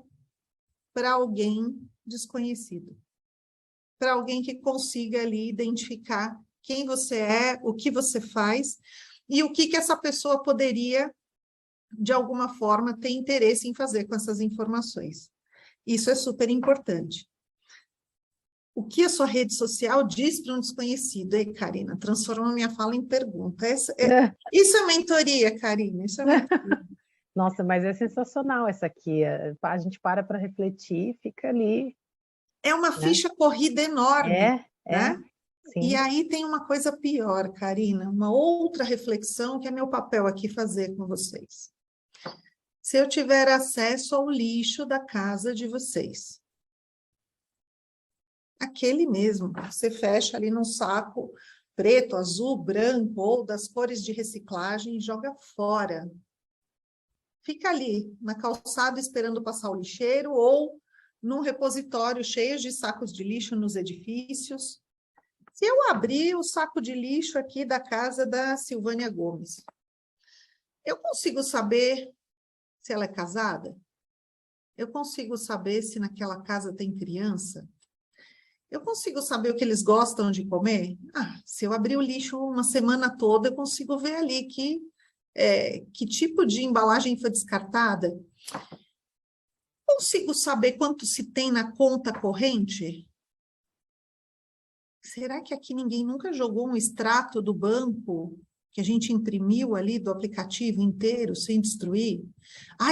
para alguém desconhecido? Para alguém que consiga ali identificar quem você é, o que você faz, e o que essa pessoa poderia, de alguma forma, ter interesse em fazer com essas informações. Isso é super importante. O que a sua rede social diz para um desconhecido? Ei, Karina, transforma minha fala em pergunta. Isso é mentoria, Karina, isso é mentoria. Nossa, mas é sensacional essa aqui. A gente para refletir e fica ali. É uma ficha corrida enorme, né? Sim. E aí tem uma coisa pior, Karina, uma outra reflexão que é meu papel aqui fazer com vocês. Se eu tiver acesso ao lixo da casa de vocês, aquele mesmo, você fecha ali num saco preto, azul, branco, ou das cores de reciclagem e joga fora. Fica ali, na calçada, esperando passar o lixeiro, ou num repositório cheio de sacos de lixo nos edifícios. Se eu abrir o saco de lixo aqui da casa da Silvânia Gomes, eu consigo saber se ela é casada? Eu consigo saber se naquela casa tem criança? Eu consigo saber o que eles gostam de comer? Se eu abrir o lixo uma semana toda, eu consigo ver ali que tipo de embalagem foi descartada. Consigo saber quanto se tem na conta corrente? Será que aqui ninguém nunca jogou um extrato do banco que a gente imprimiu ali do aplicativo inteiro sem destruir?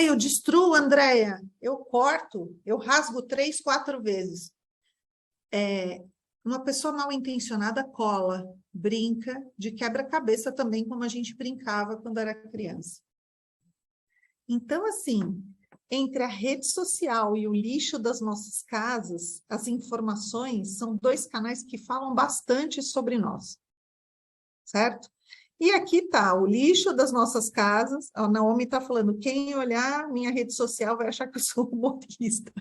Eu destruo, Andréia, eu corto, eu rasgo 3, 4 vezes. Uma pessoa mal intencionada cola, brinca de quebra-cabeça também, como a gente brincava quando era criança. Então, assim, entre a rede social e o lixo das nossas casas, as informações são 2 canais que falam bastante sobre nós, certo? E aqui está o lixo das nossas casas. A Naomi está falando, quem olhar minha rede social vai achar que eu sou humorista.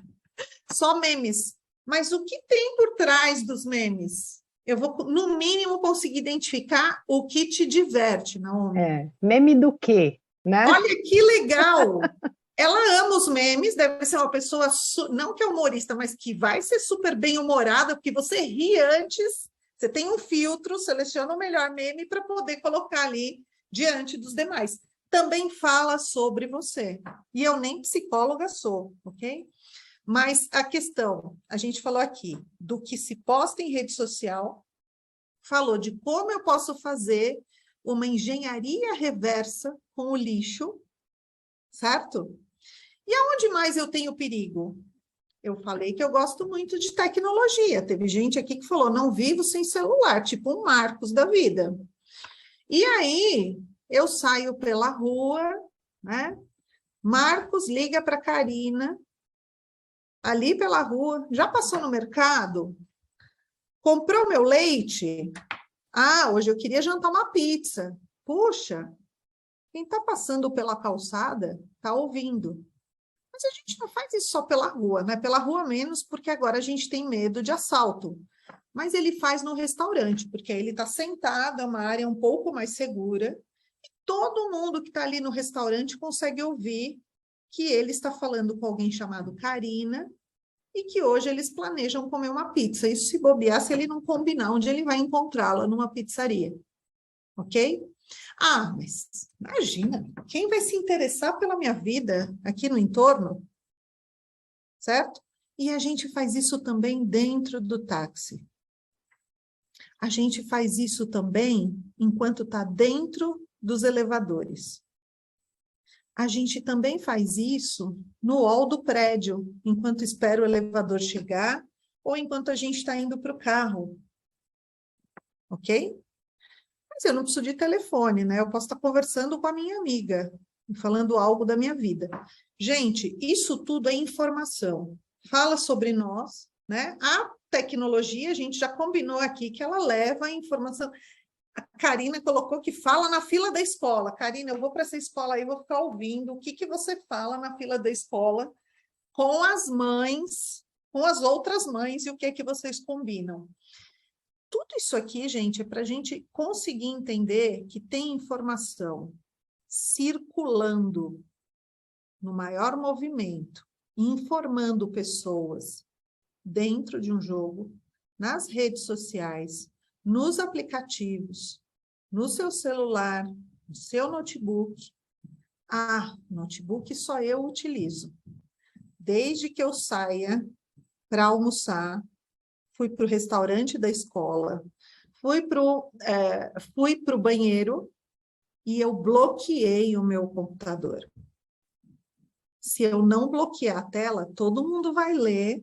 Só memes. Mas o que tem por trás dos memes? Eu vou, no mínimo, conseguir identificar o que te diverte, Naomi. Meme do quê? Né? Olha que legal! Ela ama os memes, deve ser uma pessoa, não que é humorista, mas que vai ser super bem-humorada, porque você ri antes, você tem um filtro, seleciona o melhor meme para poder colocar ali diante dos demais. também fala sobre você. E eu nem psicóloga sou, ok? Mas a questão, a gente falou aqui do que se posta em rede social, falou de como eu posso fazer uma engenharia reversa com o lixo, certo? E aonde mais eu tenho perigo? Eu falei que eu gosto muito de tecnologia. Teve gente aqui que falou, não vivo sem celular, tipo um Marcos da vida. E aí, eu saio pela rua, né? Marcos liga para a Karina, ali pela rua, já passou no mercado? Comprou meu leite? Ah, hoje eu queria jantar uma pizza. Puxa, quem está passando pela calçada está ouvindo. Mas a gente não faz isso só pela rua, né? Pela rua menos, porque agora a gente tem medo de assalto. Mas ele faz no restaurante, porque aí ele está sentado, é uma área um pouco mais segura. E todo mundo que está ali no restaurante consegue ouvir que ele está falando com alguém chamado Karina e que hoje eles planejam comer uma pizza. Isso se bobear, se ele não combinar onde ele vai encontrá-la numa pizzaria. Ok? Ah, mas imagina, quem vai se interessar pela minha vida aqui no entorno? Certo? E a gente faz isso também dentro do táxi. A gente faz isso também enquanto está dentro dos elevadores. A gente também faz isso no hall do prédio, enquanto espera o elevador chegar ou enquanto a gente está indo para o carro. Ok? Mas eu não preciso de telefone, né? Eu posso estar conversando com a minha amiga, falando algo da minha vida. Gente, isso tudo é informação. Fala sobre nós, né? A tecnologia, a gente já combinou aqui que ela leva a informação. A Karina colocou que fala na fila da escola. Karina, eu vou para essa escola aí, vou ficar ouvindo o que você fala na fila da escola com as mães, com as outras mães e o que é que vocês combinam. Tudo isso aqui, gente, é para a gente conseguir entender que tem informação circulando no maior movimento, informando pessoas dentro de um jogo, nas redes sociais, nos aplicativos, no seu celular, no seu notebook. Ah, notebook só eu utilizo. Desde que eu saia para almoçar, fui para o restaurante da escola, fui para o banheiro e eu bloqueei o meu computador. Se eu não bloquear a tela, todo mundo vai ler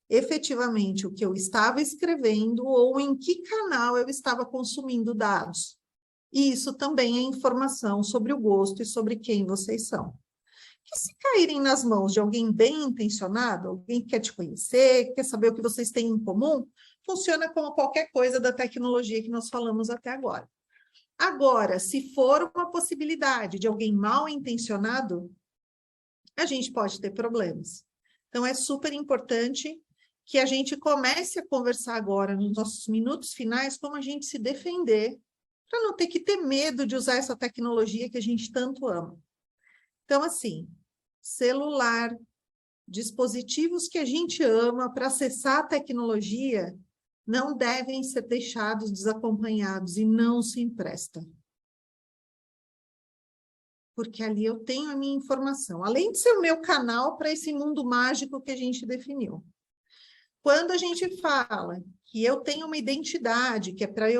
efetivamente o que eu estava escrevendo ou em que canal eu estava consumindo dados. E isso também é informação sobre o gosto e sobre quem vocês são. Que se caírem nas mãos de alguém bem intencionado, alguém que quer te conhecer, quer saber o que vocês têm em comum, funciona como qualquer coisa da tecnologia que nós falamos até agora. Agora, se for uma possibilidade de alguém mal intencionado, a gente pode ter problemas. Então, é super importante que a gente comece a conversar agora, nos nossos minutos finais, como a gente se defender, para não ter que ter medo de usar essa tecnologia que a gente tanto ama. Então, assim, celular, dispositivos que a gente ama para acessar a tecnologia não devem ser deixados desacompanhados e não se empresta. Porque ali eu tenho a minha informação, além de ser o meu canal para esse mundo mágico que a gente definiu. Quando a gente fala que eu tenho uma identidade, que é para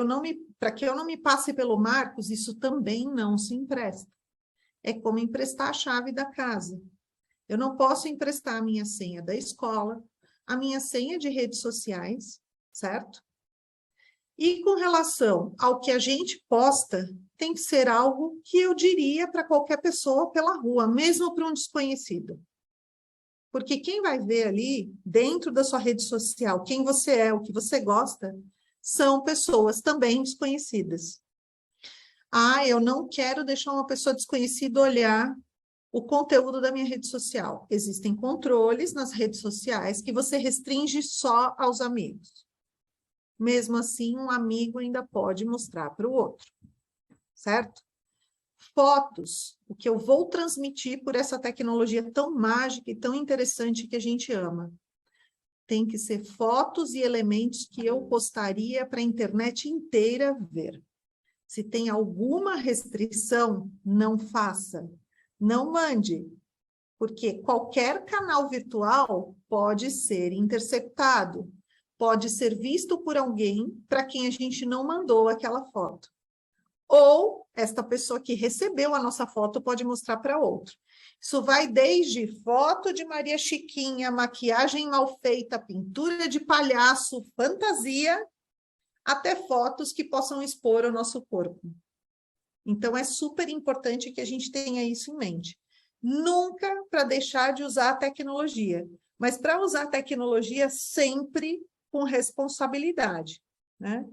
que eu não me passe pelo Marcos, isso também não se empresta. É como emprestar a chave da casa. Eu não posso emprestar a minha senha da escola, a minha senha de redes sociais, certo? E com relação ao que a gente posta, tem que ser algo que eu diria para qualquer pessoa pela rua, mesmo para um desconhecido. Porque quem vai ver ali, dentro da sua rede social, quem você é, o que você gosta, são pessoas também desconhecidas. Ah, eu não quero deixar uma pessoa desconhecida olhar o conteúdo da minha rede social. Existem controles nas redes sociais que você restringe só aos amigos. Mesmo assim, um amigo ainda pode mostrar para o outro, certo? Fotos, o que eu vou transmitir por essa tecnologia tão mágica e tão interessante que a gente ama. Tem que ser fotos e elementos que eu postaria para a internet inteira ver. Se tem alguma restrição, não faça, não mande, porque qualquer canal virtual pode ser interceptado, pode ser visto por alguém para quem a gente não mandou aquela foto. Ou esta pessoa que recebeu a nossa foto pode mostrar para outro. Isso vai desde foto de Maria Chiquinha, maquiagem mal feita, pintura de palhaço, fantasia, até fotos que possam expor o nosso corpo. Então, é super importante que a gente tenha isso em mente. Nunca para deixar de usar a tecnologia, mas para usar a tecnologia sempre com responsabilidade, né?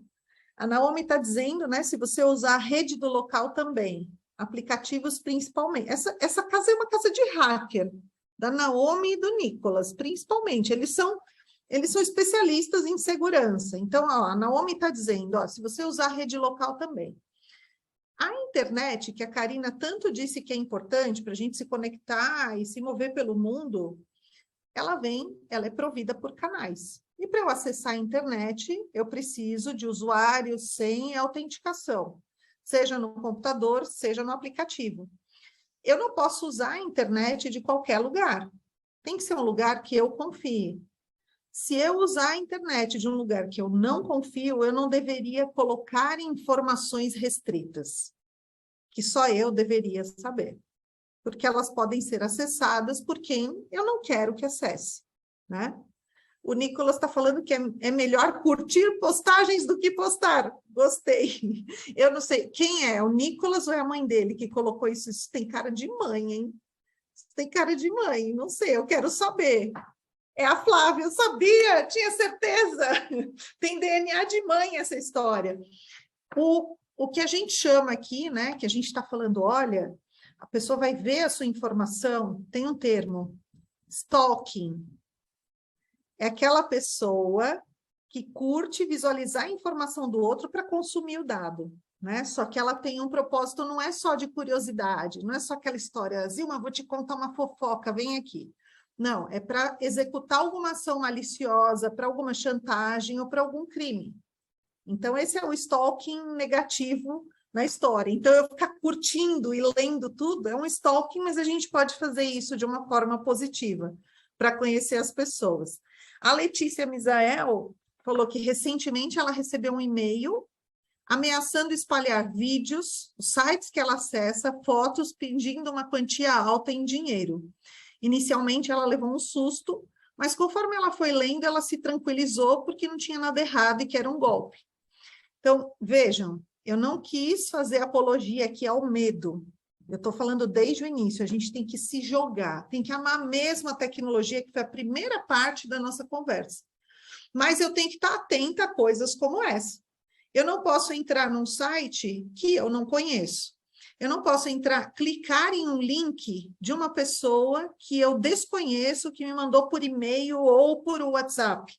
A Naomi está dizendo, né, se você usar a rede do local também, aplicativos principalmente. Essa casa é uma casa de hacker, da Naomi e do Nicolas, principalmente. Eles são especialistas em segurança. Então, ó, a Naomi está dizendo, ó, se você usar a rede local também. A internet, que a Karina tanto disse que é importante para a gente se conectar e se mover pelo mundo, ela é provida por canais. E para eu acessar a internet, eu preciso de usuário, senha e autenticação, seja no computador, seja no aplicativo. Eu não posso usar a internet de qualquer lugar. Tem que ser um lugar que eu confie. Se eu usar a internet de um lugar que eu não confio, eu não deveria colocar informações restritas, que só eu deveria saber, porque elas podem ser acessadas por quem eu não quero que acesse, né? O Nicolas está falando que é melhor curtir postagens do que postar. Gostei. Eu não sei, quem é? O Nicolas ou é a mãe dele que colocou isso? Isso tem cara de mãe, hein? Isso tem cara de mãe, não sei, eu quero saber. É a Flávia, eu sabia, tinha certeza. Tem DNA de mãe essa história. O que a gente chama aqui, né, que a gente está falando, olha, a pessoa vai ver a sua informação, tem um termo, stalking. É aquela pessoa que curte visualizar a informação do outro para consumir o dado, né? Só que ela tem um propósito, não é só de curiosidade, não é só aquela história, Zilma, vou te contar uma fofoca, vem aqui. Não, é para executar alguma ação maliciosa, para alguma chantagem ou para algum crime. Então, esse é o stalking negativo na história. Então, eu ficar curtindo e lendo tudo é um stalking, mas a gente pode fazer isso de uma forma positiva, para conhecer as pessoas. A Letícia Misael falou que recentemente ela recebeu um e-mail ameaçando espalhar vídeos, os sites que ela acessa, fotos pedindo uma quantia alta em dinheiro. Inicialmente ela levou um susto, mas conforme ela foi lendo, ela se tranquilizou porque não tinha nada errado e que era um golpe. Então, vejam, eu não quis fazer apologia aqui ao medo. Eu estou falando desde o início, a gente tem que se jogar, tem que amar mesmo a tecnologia, que foi a primeira parte da nossa conversa. Mas eu tenho que estar atenta a coisas como essa. Eu não posso entrar num site que eu não conheço. Eu não posso clicar em um link de uma pessoa que eu desconheço, que me mandou por e-mail ou por WhatsApp.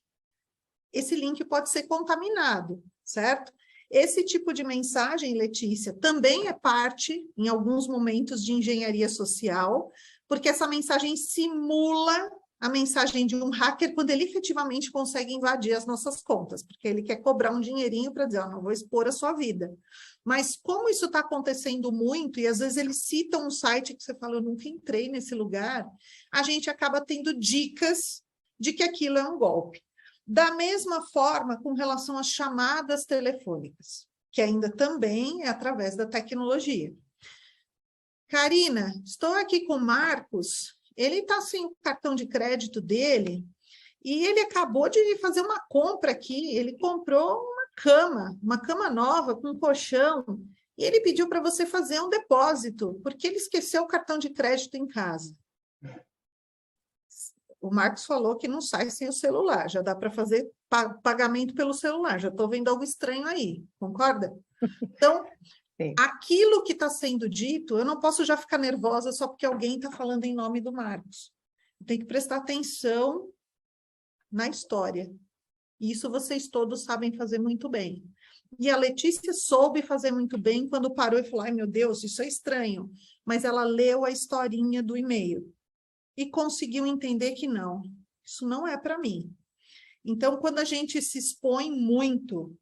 Esse link pode ser contaminado, certo? Esse tipo de mensagem, Letícia, também é parte, em alguns momentos, de engenharia social, porque essa mensagem simula a mensagem de um hacker quando ele efetivamente consegue invadir as nossas contas, porque ele quer cobrar um dinheirinho para dizer, oh, não vou expor a sua vida. Mas como isso está acontecendo muito, e às vezes eles citam um site que você fala, eu nunca entrei nesse lugar, a gente acaba tendo dicas de que aquilo é um golpe. Da mesma forma, com relação às chamadas telefônicas, que ainda também é através da tecnologia. Karina, estou aqui com o Marcos, ele está sem o cartão de crédito dele, e ele acabou de fazer uma compra aqui, ele comprou uma cama nova com um colchão, e ele pediu para você fazer um depósito, porque ele esqueceu o cartão de crédito em casa. O Marcos falou que não sai sem o celular, já dá para fazer pagamento pelo celular, já estou vendo algo estranho aí, concorda? Então, aquilo que está sendo dito, eu não posso já ficar nervosa só porque alguém está falando em nome do Marcos. Tem que prestar atenção na história. E isso vocês todos sabem fazer muito bem. E a Letícia soube fazer muito bem quando parou e falou, ai meu Deus, isso é estranho. Mas ela leu a historinha do e-mail e conseguiu entender que não, isso não é para mim. Então, quando a gente se expõe muito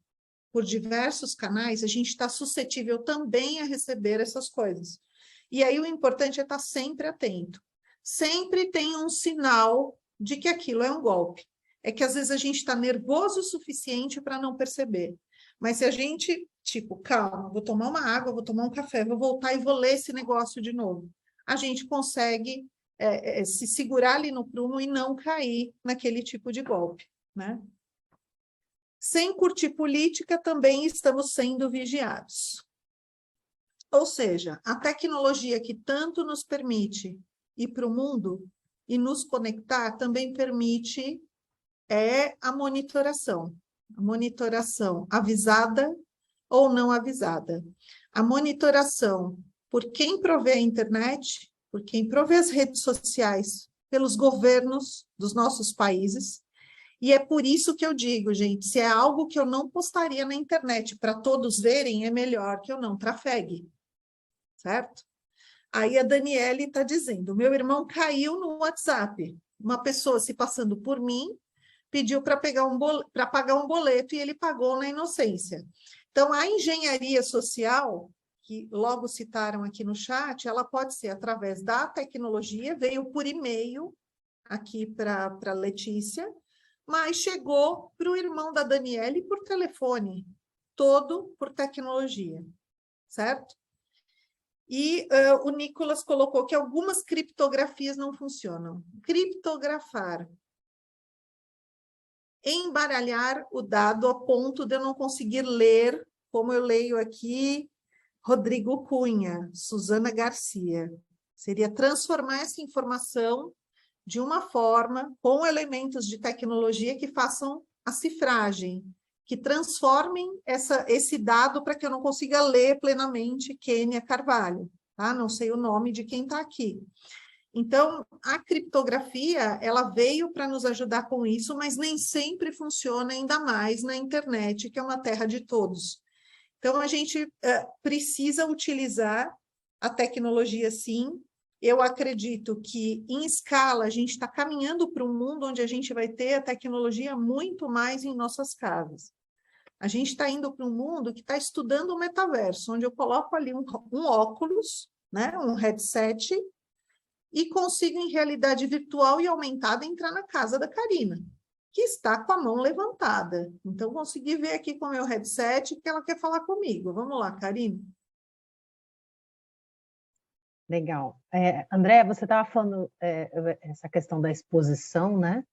por diversos canais, a gente está suscetível também a receber essas coisas. E aí o importante é estar sempre atento. Sempre tem um sinal de que aquilo é um golpe. É que às vezes a gente está nervoso o suficiente para não perceber. Mas se a gente, tipo, calma, vou tomar uma água, vou tomar um café, vou voltar e vou ler esse negócio de novo, a gente consegue se segurar ali no prumo e não cair naquele tipo de golpe, né? Sem curtir política, também estamos sendo vigiados. Ou seja, a tecnologia que tanto nos permite ir para o mundo e nos conectar também permite a monitoração. A monitoração avisada ou não avisada. A monitoração por quem provê a internet, por quem provê as redes sociais, pelos governos dos nossos países. E é por isso que eu digo, gente, se é algo que eu não postaria na internet para todos verem, é melhor que eu não trafegue, certo? Aí a Daniele está dizendo, meu irmão caiu no WhatsApp, uma pessoa se passando por mim, pediu para pagar um boleto e ele pagou na inocência. Então, a engenharia social, que logo citaram aqui no chat, ela pode ser através da tecnologia, veio por e-mail aqui para Letícia, mas chegou para o irmão da Daniele por telefone, todo por tecnologia, certo? E o Nicolas colocou que algumas criptografias não funcionam. Criptografar, embaralhar o dado a ponto de eu não conseguir ler, como eu leio aqui, Rodrigo Cunha, Suzana Garcia. Seria transformar essa informação de uma forma, com elementos de tecnologia que façam a cifragem, que transformem esse dado para que eu não consiga ler plenamente Kênia Carvalho, tá? Não sei o nome de quem está aqui. Então, a criptografia, ela veio para nos ajudar com isso, mas nem sempre funciona, ainda mais na internet, que é uma terra de todos. Então, a gente precisa utilizar a tecnologia, sim. Eu acredito que, em escala, a gente está caminhando para um mundo onde a gente vai ter a tecnologia muito mais em nossas casas. A gente está indo para um mundo que está estudando o metaverso, onde eu coloco ali um óculos, né, um headset, e consigo, em realidade virtual e aumentada, entrar na casa da Karina, que está com a mão levantada. Então, consegui ver aqui com o meu headset que ela quer falar comigo. Vamos lá, Karina. Legal. André, você estava falando essa questão da exposição, né?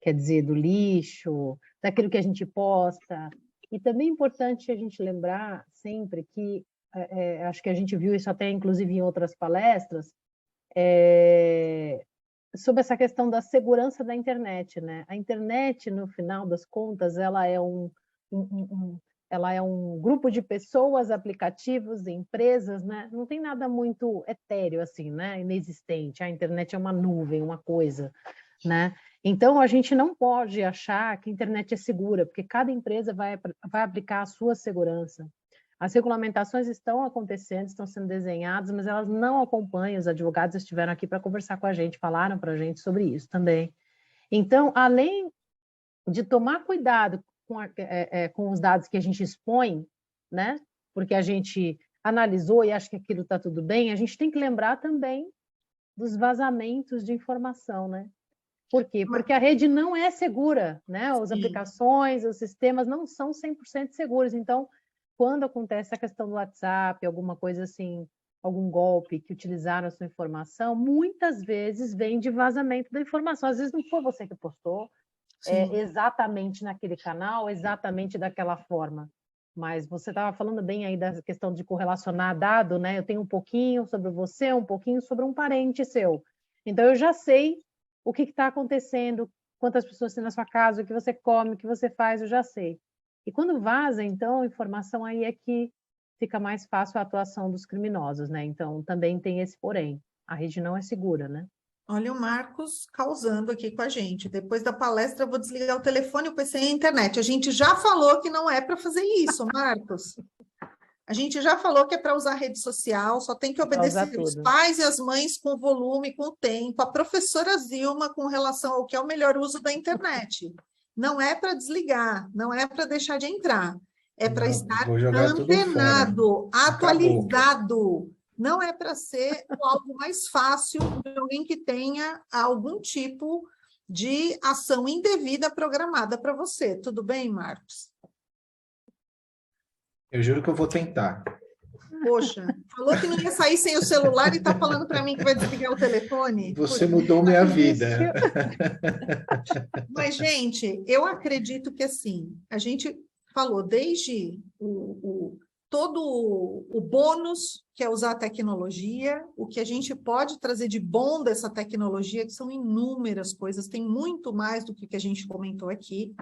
Quer dizer, do lixo, daquilo que a gente posta. E também é importante a gente lembrar sempre que, acho que a gente viu isso até inclusive em outras palestras, sobre essa questão da segurança da internet, né? A internet, no final das contas, ela é um grupo de pessoas, aplicativos, empresas, né? Não tem nada muito etéreo assim, né? Inexistente. A internet é uma nuvem, uma coisa, né? Então, a gente não pode achar que a internet é segura, porque cada empresa vai aplicar a sua segurança. As regulamentações estão acontecendo, estão sendo desenhadas, mas elas não acompanham. Os advogados estiveram aqui para conversar com a gente, falaram para a gente sobre isso também. Então, além de tomar cuidado com os dados que a gente expõe, né? Porque a gente analisou e acha que aquilo está tudo bem, a gente tem que lembrar também dos vazamentos de informação, né? Por quê? Porque a rede não é segura, né? As aplicações, os sistemas não são 100% seguros. Então, quando acontece a questão do WhatsApp, alguma coisa assim, algum golpe que utilizaram a sua informação, muitas vezes vem de vazamento da informação. Às vezes não foi você que postou exatamente naquele canal, exatamente daquela forma. Mas você estava falando bem aí da questão de correlacionar dado, né? Eu tenho um pouquinho sobre você, um pouquinho sobre um parente seu. Então, eu já sei o que está acontecendo, quantas pessoas tem na sua casa, o que você come, o que você faz, eu já sei. E quando vaza, então, a informação aí é que fica mais fácil a atuação dos criminosos, né? Então, também tem esse porém. A rede não é segura, né? Olha o Marcos causando aqui com a gente. Depois da palestra, eu vou desligar o telefone, o PC e a internet. A gente já falou que não é para fazer isso, Marcos. A gente já falou que é para usar rede social, só tem que obedecer os pais e as mães com volume, com o tempo. A professora Zilma com relação ao que é o melhor uso da internet. Não é para desligar, não é para deixar de entrar. É para Não, estar vou jogar tudo fora. antenado, Acabou. atualizado. Não é para ser algo mais fácil de alguém que tenha algum tipo de ação indevida programada para você. Tudo bem, Marcos? Eu juro que eu vou tentar. Poxa, falou que não ia sair sem o celular e está falando para mim que vai desligar o telefone? Você Poxa, mudou minha vida. mas, gente, eu acredito que assim, a gente falou desde todo o bônus que é usar a tecnologia, o que a gente pode trazer de bom dessa tecnologia, que são inúmeras coisas, tem muito mais do que a gente comentou aqui,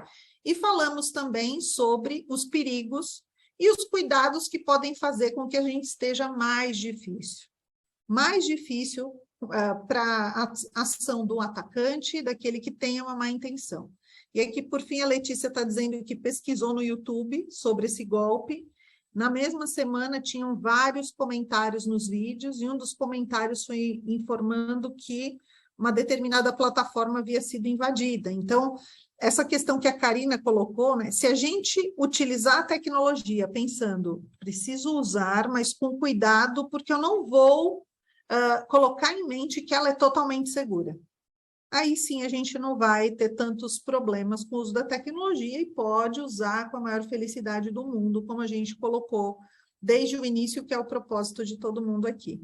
e falamos também sobre os perigos e os cuidados que podem fazer com que a gente esteja mais difícil para a ação do atacante e daquele que tenha uma má intenção. E aqui, por fim, a Letícia está dizendo que pesquisou no YouTube sobre esse golpe. Na mesma semana, tinham vários comentários nos vídeos, e um dos comentários foi informando que uma determinada plataforma havia sido invadida. Então, essa questão que a Karina colocou, né? Se a gente utilizar a tecnologia pensando, preciso usar, mas com cuidado, porque eu não vou colocar em mente que ela é totalmente segura. Aí sim a gente não vai ter tantos problemas com o uso da tecnologia e pode usar com a maior felicidade do mundo, como a gente colocou desde o início, que é o propósito de todo mundo aqui.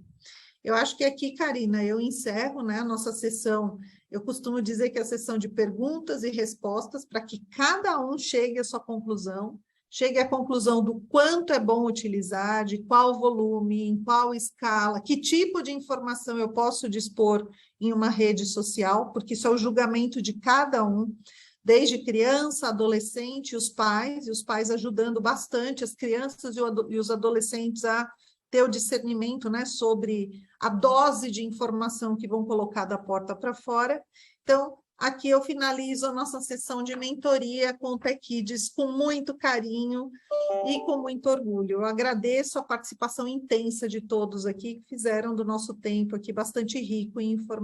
Eu acho que aqui, Karina, eu encerro, né, a nossa sessão. Eu costumo dizer que é a sessão de perguntas e respostas, para que cada um chegue à sua conclusão, chegue à conclusão do quanto é bom utilizar, de qual volume, em qual escala, que tipo de informação eu posso dispor em uma rede social, porque isso é o julgamento de cada um, desde criança, adolescente, e os pais ajudando bastante as crianças e os adolescentes a ter o discernimento, né, sobre a dose de informação que vão colocar da porta para fora. Então, aqui eu finalizo a nossa sessão de mentoria com o TechKids com muito carinho e com muito orgulho. Eu agradeço a participação intensa de todos aqui, que fizeram do nosso tempo aqui bastante rico em informação.